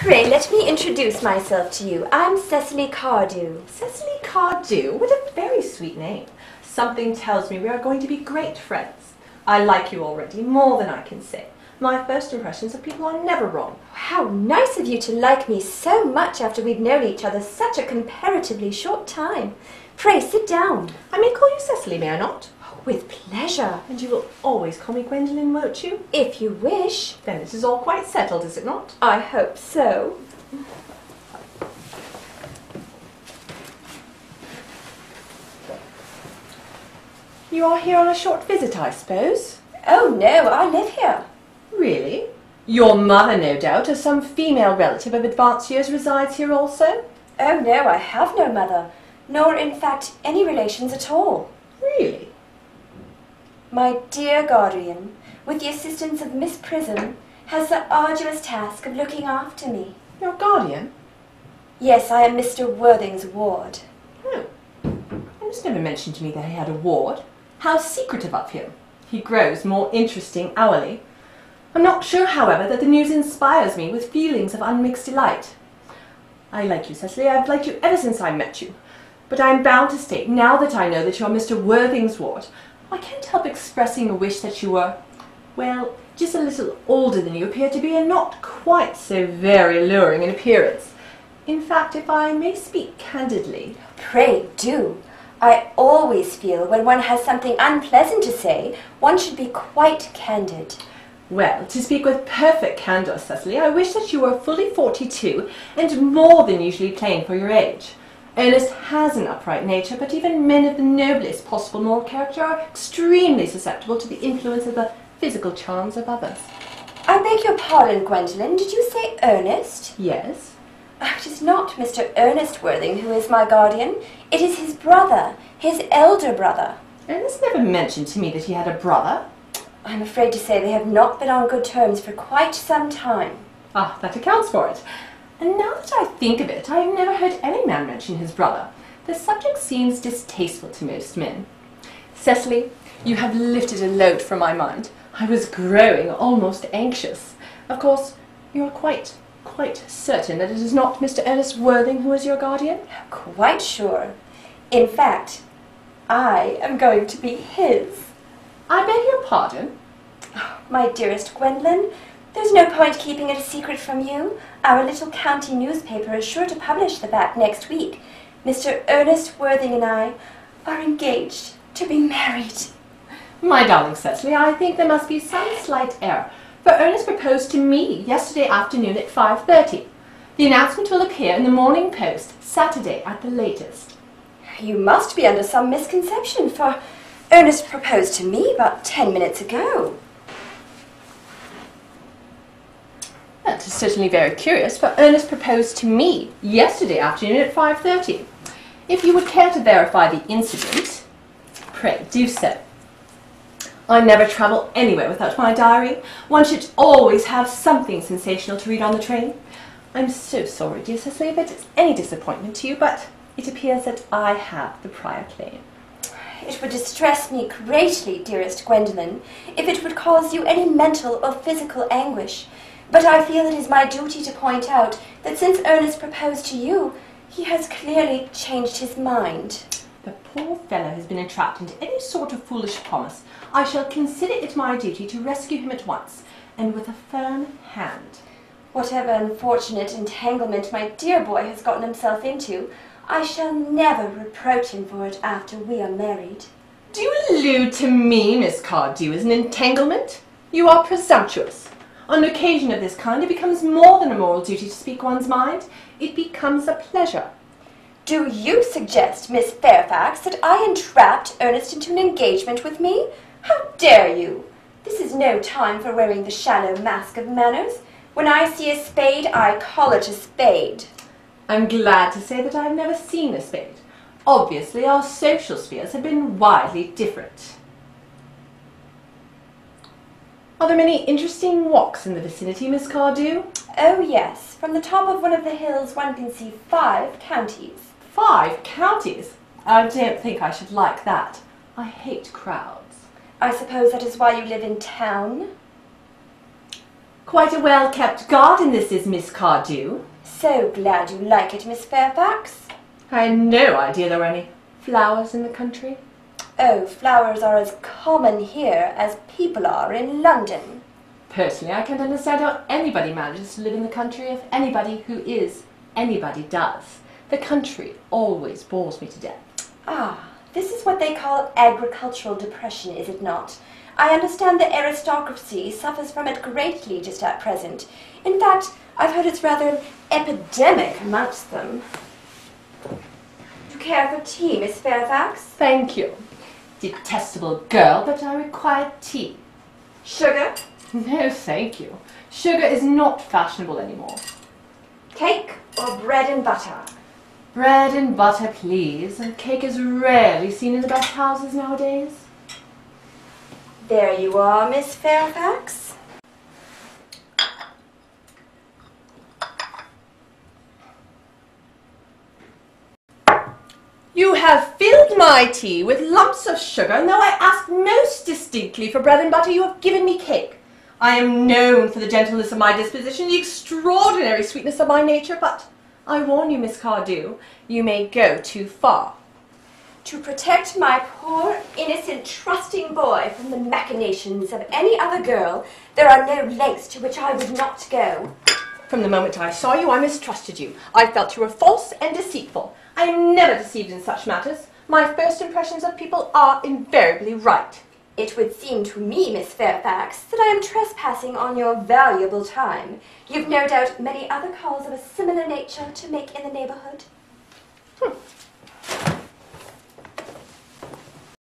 Pray, let me introduce myself to you. I'm Cecily Cardew. Cecily Cardew? What a very sweet name. Something tells me we are going to be great friends. I like you already, more than I can say. My first impressions of people are never wrong. How nice of you to like me so much after we've known each other such a comparatively short time. Pray, sit down. I may call you Cecily, may I not? With pleasure. And you will always call me Gwendolen, won't you? If you wish. Then it is all quite settled, is it not? I hope so. You are here on a short visit, I suppose? Oh no, I live here. Really? Your mother, no doubt, or some female relative of advanced years resides here also? Oh no, I have no mother, nor in fact any relations at all. Really? My dear guardian, with the assistance of Miss Prism, has the arduous task of looking after me. Your guardian? Yes, I am Mr. Worthing's ward. Oh. It was never mentioned to me that he had a ward. How secretive of him. He grows more interesting hourly. I'm not sure, however, that the news inspires me with feelings of unmixed delight. I like you, Cecily. I've liked you ever since I met you. But I am bound to state, now that I know that you are Mr. Worthing's ward, I can't help expressing a wish that you were, well, just a little older than you appear to be, and not quite so very alluring in appearance. In fact, if I may speak candidly... Pray do. I always feel when one has something unpleasant to say, one should be quite candid. Well, to speak with perfect candour, Cecily, I wish that you were fully 42 and more than usually plain for your age. Ernest has an upright nature, but even men of the noblest possible moral character are extremely susceptible to the influence of the physical charms of others. I beg your pardon, Gwendolen. Did you say Ernest? Yes. It is not Mr. Ernest Worthing who is my guardian. It is his brother, his elder brother. Ernest never mentioned to me that he had a brother. I'm afraid to say they have not been on good terms for quite some time. Ah, that accounts for it. And now that I think of it, I have never heard any man mention his brother. The subject seems distasteful to most men. Cecily, you have lifted a load from my mind. I was growing almost anxious. Of course, you are quite certain that it is not Mr. Ernest Worthing who is your guardian? Quite sure. In fact, I am going to be his. I beg your pardon? My dearest Gwendolen, there's no point keeping it a secret from you. Our little county newspaper is sure to publish the fact next week. Mr. Ernest Worthing and I are engaged to be married. My darling Cecily, I think there must be some slight error, for Ernest proposed to me yesterday afternoon at 5:30. The announcement will appear in the Morning Post Saturday at the latest. You must be under some misconception, for Ernest proposed to me about 10 minutes ago. That is certainly very curious, for Ernest proposed to me yesterday afternoon at 5:30. If you would care to verify the incident, pray do so. I never travel anywhere without my diary. One should always have something sensational to read on the train. I'm so sorry, dear Cecily, if it's any disappointment to you, but it appears that I have the prior claim. It would distress me greatly, dearest Gwendolen, if it would cause you any mental or physical anguish. But I feel it is my duty to point out that since Ernest proposed to you, he has clearly changed his mind. The poor fellow has been entrapped into any sort of foolish promise. I shall consider it my duty to rescue him at once, and with a firm hand. Whatever unfortunate entanglement my dear boy has gotten himself into, I shall never reproach him for it after we are married. Do you allude to me, Miss Cardew, as an entanglement? You are presumptuous. On an occasion of this kind, it becomes more than a moral duty to speak one's mind. It becomes a pleasure. Do you suggest, Miss Fairfax, that I entrapped Ernest into an engagement with me? How dare you? This is no time for wearing the shallow mask of manners. When I see a spade, I call it a spade. I'm glad to say that I have never seen a spade. Obviously, our social spheres have been widely different. Are there many interesting walks in the vicinity, Miss Cardew? Oh yes, from the top of one of the hills one can see 5 counties. 5 counties? I don't think I should like that. I hate crowds. I suppose that is why you live in town? Quite a well-kept garden this is, Miss Cardew. So glad you like it, Miss Fairfax. I had no idea there were any flowers in the country. Oh, flowers are as common here as people are in London. Personally, I can't understand how anybody manages to live in the country if anybody who is anybody does. The country always bores me to death. Ah, this is what they call agricultural depression, is it not? I understand the aristocracy suffers from it greatly just at present. In fact, I've heard it's rather an epidemic amongst them. Do you care for tea, Miss Fairfax? Thank you. Detestable girl, but I require tea. Sugar? No, thank you. Sugar is not fashionable anymore. Cake or bread and butter? Bread and butter, please. And cake is rarely seen in the best houses nowadays. There you are, Miss Fairfax. You have filled my tea with lumps of sugar, and though I asked most distinctly for bread and butter, you have given me cake. I am known for the gentleness of my disposition, the extraordinary sweetness of my nature, but I warn you, Miss Cardew, you may go too far. To protect my poor, innocent, trusting boy from the machinations of any other girl, there are no lengths to which I would not go. From the moment I saw you, I mistrusted you. I felt you were false and deceitful. I am never deceived in such matters. My first impressions of people are invariably right. It would seem to me, Miss Fairfax, that I am trespassing on your valuable time. You've no doubt many other calls of a similar nature to make in the neighbourhood.